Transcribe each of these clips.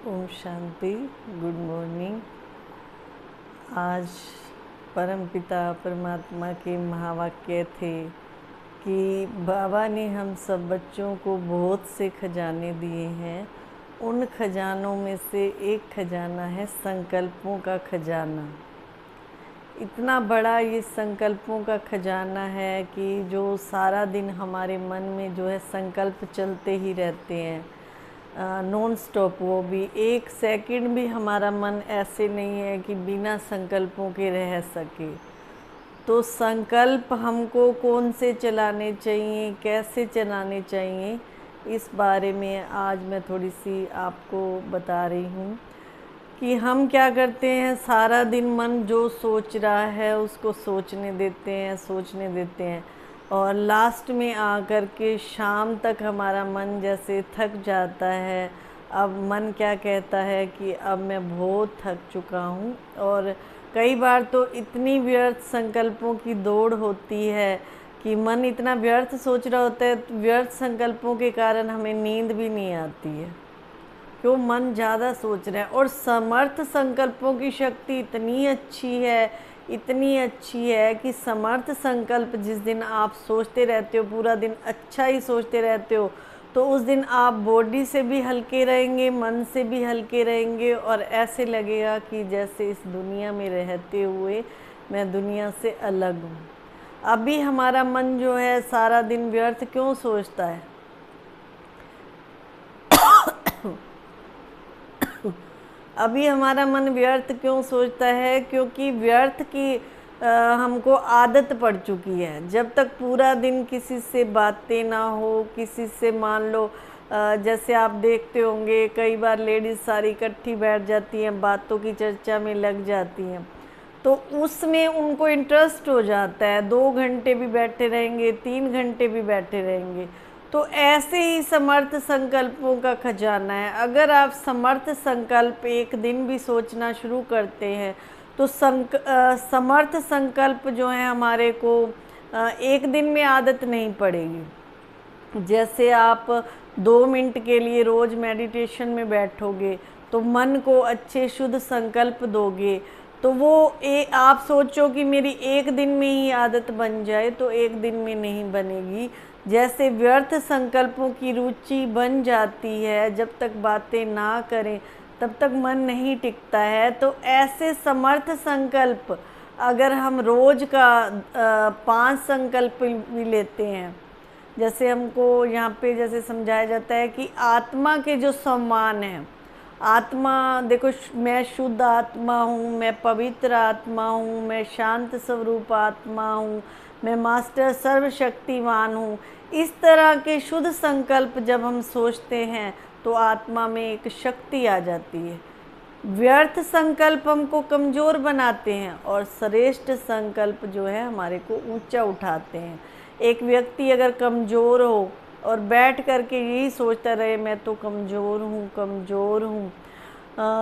Om Shanti. Good morning. आज परमपिता परमात्मा के महावाक्य थे कि बाबा ने हम सब बच्चों को बहुत से खजाने दिए हैं। उन खजानों में से एक खजाना है संकल्पों का खजाना। इतना बड़ा ये संकल्पों का खजाना है कि जो सारा दिन हमारे मन में जो है संकल्प चलते ही रहते हैं, नॉन स्टॉप। वो भी एक सेकंड भी हमारा मन ऐसे नहीं है कि बिना संकल्पों के रह सके। तो संकल्प हमको कौन से चलाने चाहिए, कैसे चलाने चाहिए, इस बारे में आज मैं थोड़ी सी आपको बता रही हूँ कि हम क्या करते हैं। सारा दिन मन जो सोच रहा है उसको सोचने देते हैं और लास्ट में आकर के शाम तक हमारा मन जैसे थक जाता है। अब मन क्या कहता है कि अब मैं बहुत थक चुका हूँ। और कई बार तो इतनी व्यर्थ संकल्पों की दौड़ होती है कि मन इतना व्यर्थ सोच रहा होता है, व्यर्थ संकल्पों के कारण हमें नींद भी नहीं आती है, क्यों मन ज़्यादा सोच रहा है। और समर्थ संकल्पों की शक्ति इतनी अच्छी है कि समर्थ संकल्प जिस दिन आप सोचते रहते हो, पूरा दिन अच्छा ही सोचते रहते हो, तो उस दिन आप बॉडी से भी हल्के रहेंगे, मन से भी हल्के रहेंगे और ऐसे लगेगा कि जैसे इस दुनिया में रहते हुए मैं दुनिया से अलग हूँ। अभी हमारा मन जो है सारा दिन व्यर्थ क्यों सोचता है? अभी हमारा मन व्यर्थ क्यों सोचता है? क्योंकि व्यर्थ की हमको आदत पड़ चुकी है। जब तक पूरा दिन किसी से बातें ना हो, किसी से मान लो जैसे आप देखते होंगे कई बार लेडीज़ सारी इकट्ठी बैठ जाती हैं, बातों की चर्चा में लग जाती हैं, तो उसमें उनको इंटरेस्ट हो जाता है। 2 घंटे भी बैठे रहेंगे, 3 घंटे भी बैठे रहेंगे। तो ऐसे ही समर्थ संकल्पों का खजाना है। अगर आप समर्थ संकल्प एक दिन भी सोचना शुरू करते हैं तो समर्थ संकल्प जो है हमारे को एक दिन में आदत नहीं पड़ेगी। जैसे आप 2 मिनट के लिए रोज़ मेडिटेशन में बैठोगे तो मन को अच्छे शुद्ध संकल्प दोगे, तो वो आप सोचो कि मेरी एक दिन में ही आदत बन जाए, तो एक दिन में नहीं बनेगी। जैसे व्यर्थ संकल्पों की रुचि बन जाती है, जब तक बातें ना करें तब तक मन नहीं टिकता है। तो ऐसे समर्थ संकल्प अगर हम रोज़ का 5 संकल्प भी लेते हैं, जैसे हमको यहाँ पे जैसे समझाया जाता है कि आत्मा के जो सम्मान है, आत्मा देखो, मैं शुद्ध आत्मा हूँ, मैं पवित्र आत्मा हूँ, मैं शांत स्वरूप आत्मा हूँ, मैं मास्टर सर्वशक्तिमान हूँ। इस तरह के शुद्ध संकल्प जब हम सोचते हैं तो आत्मा में एक शक्ति आ जाती है। व्यर्थ संकल्प हमको कमज़ोर बनाते हैं और श्रेष्ठ संकल्प जो है हमारे को ऊंचा उठाते हैं। एक व्यक्ति अगर कमज़ोर हो और बैठ करके यही सोचता रहे मैं तो कमज़ोर हूँ,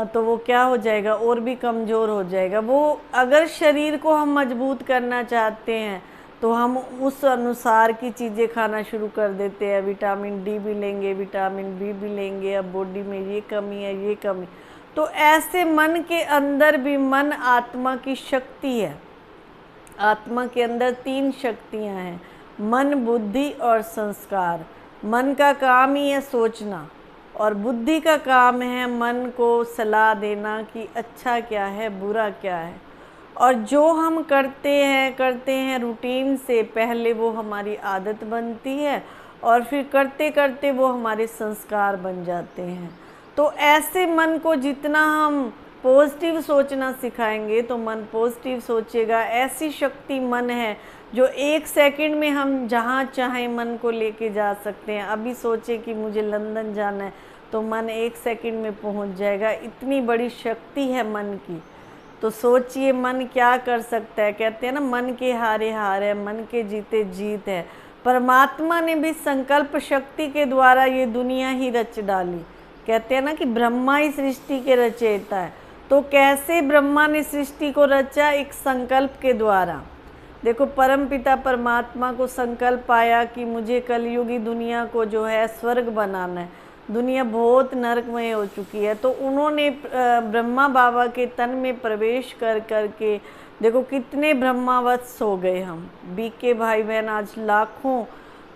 तो वो क्या हो जाएगा? और भी कमज़ोर हो जाएगा। वो अगर शरीर को हम मजबूत करना चाहते हैं तो हम उस अनुसार की चीज़ें खाना शुरू कर देते हैं। विटामिन डी भी लेंगे, विटामिन बी भी लेंगे, अब बॉडी में ये कमी है, ये कमी। तो ऐसे मन के अंदर भी, मन आत्मा की शक्ति है। आत्मा के अंदर 3 शक्तियाँ हैं, मन, बुद्धि और संस्कार। मन का काम ही है सोचना और बुद्धि का काम है मन को सलाह देना कि अच्छा क्या है, बुरा क्या है। और जो हम करते हैं रूटीन से, पहले वो हमारी आदत बनती है और फिर करते करते वो हमारे संस्कार बन जाते हैं। तो ऐसे मन को जितना हम पॉजिटिव सोचना सिखाएंगे तो मन पॉजिटिव सोचेगा। ऐसी शक्ति मन है जो 1 सेकंड में हम जहाँ चाहें मन को लेके जा सकते हैं। अभी सोचे कि मुझे लंदन जाना है तो मन 1 सेकंड में पहुँच जाएगा। इतनी बड़ी शक्ति है मन की। तो सोचिए मन क्या कर सकता है। कहते हैं ना, मन के हारे हार है, मन के जीते जीत है। परमात्मा ने भी संकल्प शक्ति के द्वारा ये दुनिया ही रच डाली। कहते हैं ना कि ब्रह्मा ही सृष्टि के रचयिता है। तो कैसे ब्रह्मा ने सृष्टि को रचा? एक संकल्प के द्वारा। देखो, परमपिता परमात्मा को संकल्प आया कि मुझे कलयुगी दुनिया को जो है स्वर्ग बनाना है। दुनिया बहुत नरकमय हो चुकी है। तो उन्होंने ब्रह्मा बाबा के तन में प्रवेश कर करके देखो कितने ब्रह्मावत्स हो गए हम। बीके भाई बहन आज लाखों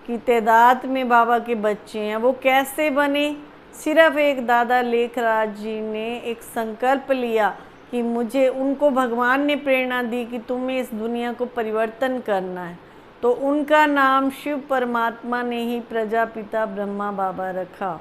की तादाद में बाबा के बच्चे हैं। वो कैसे बने? सिर्फ एक दादा लेखराज जी ने एक संकल्प लिया कि मुझे, उनको भगवान ने प्रेरणा दी कि तुम्हें इस दुनिया को परिवर्तन करना है। तो उनका नाम शिव परमात्मा ने ही प्रजापिता ब्रह्मा बाबा रखा।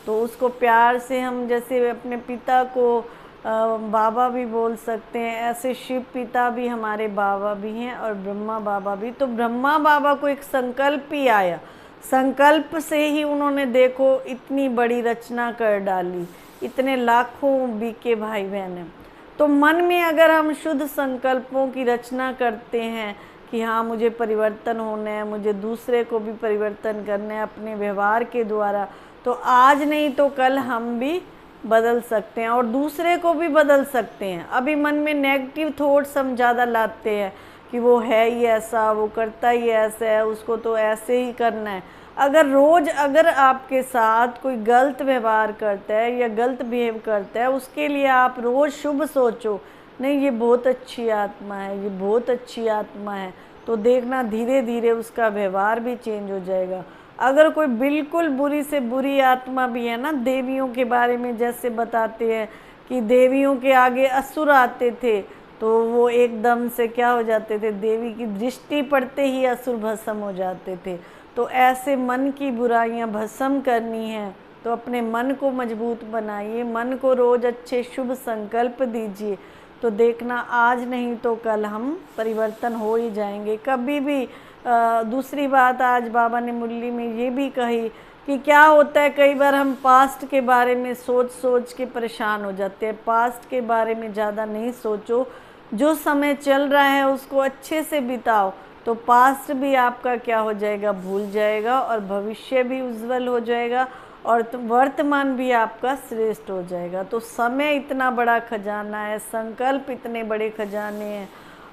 तो उसको प्यार से हम जैसे अपने पिता को बाबा भी बोल सकते हैं, ऐसे शिव पिता भी हमारे बाबा भी हैं और ब्रह्मा बाबा भी। तो ब्रह्मा बाबा को एक संकल्प ही आया, संकल्प से ही उन्होंने देखो इतनी बड़ी रचना कर डाली, इतने लाखों बीके भाई बहन हैं। तो मन में अगर हम शुद्ध संकल्पों की रचना करते हैं कि हाँ मुझे परिवर्तन होना है, मुझे दूसरे को भी परिवर्तन करना है अपने व्यवहार के द्वारा, तो आज नहीं तो कल हम भी बदल सकते हैं और दूसरे को भी बदल सकते हैं। अभी मन में नेगेटिव थॉट्स हम ज़्यादा लाते हैं कि वो है ही ऐसा, वो करता ही ऐसा है, उसको तो ऐसे ही करना है। अगर आपके साथ कोई गलत व्यवहार करता है या गलत बिहेव करता है, उसके लिए आप रोज़ शुभ सोचो, नहीं ये बहुत अच्छी आत्मा है, ये बहुत अच्छी आत्मा है, तो देखना धीरे धीरे उसका व्यवहार भी चेंज हो जाएगा। अगर कोई बिल्कुल बुरी से बुरी आत्मा भी है ना, देवियों के बारे में जैसे बताते हैं कि देवियों के आगे असुर आते थे तो वो एकदम से क्या हो जाते थे, देवी की दृष्टि पड़ते ही असुर भस्म हो जाते थे। तो ऐसे मन की बुराइयां भस्म करनी है तो अपने मन को मजबूत बनाइए, मन को रोज़ अच्छे शुभ संकल्प दीजिए, तो देखना आज नहीं तो कल हम परिवर्तन हो ही जाएंगे। कभी भी दूसरी बात आज बाबा ने मुरली में ये भी कही कि क्या होता है, कई बार हम पास्ट के बारे में सोच सोच के परेशान हो जाते हैं। पास्ट के बारे में ज़्यादा नहीं सोचो, जो समय चल रहा है उसको अच्छे से बिताओ, तो पास्ट भी आपका क्या हो जाएगा, भूल जाएगा, और भविष्य भी उज्जवल हो जाएगा और वर्तमान भी आपका श्रेष्ठ हो जाएगा। तो समय इतना बड़ा खजाना है, संकल्प इतने बड़े खजाने हैं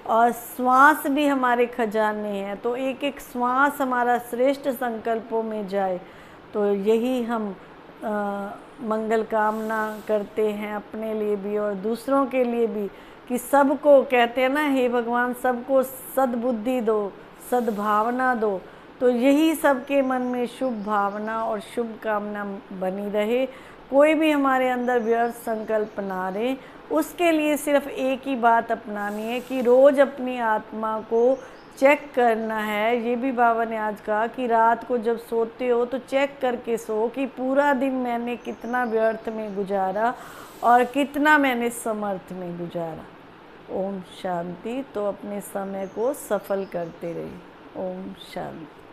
और श्वास भी हमारे खजाने हैं। तो एक एक श्वास हमारा श्रेष्ठ संकल्पों में जाए, तो यही हम मंगल कामना करते हैं अपने लिए भी और दूसरों के लिए भी, कि सबको कहते हैं ना, हे भगवान सबको सद्बुद्धि दो, सद्भावना दो। तो यही सबके मन में शुभ भावना और शुभ कामना बनी रहे, कोई भी हमारे अंदर व्यर्थ संकल्प ना रहे। उसके लिए सिर्फ एक ही बात अपनानी है कि रोज़ अपनी आत्मा को चेक करना है। ये भी बाबा ने आज कहा कि रात को जब सोते हो तो चेक करके सो कि पूरा दिन मैंने कितना व्यर्थ में गुजारा और कितना मैंने समर्थ में गुजारा। ओम शांति। तो अपने समय को सफल करते रहिए। ओम शांति।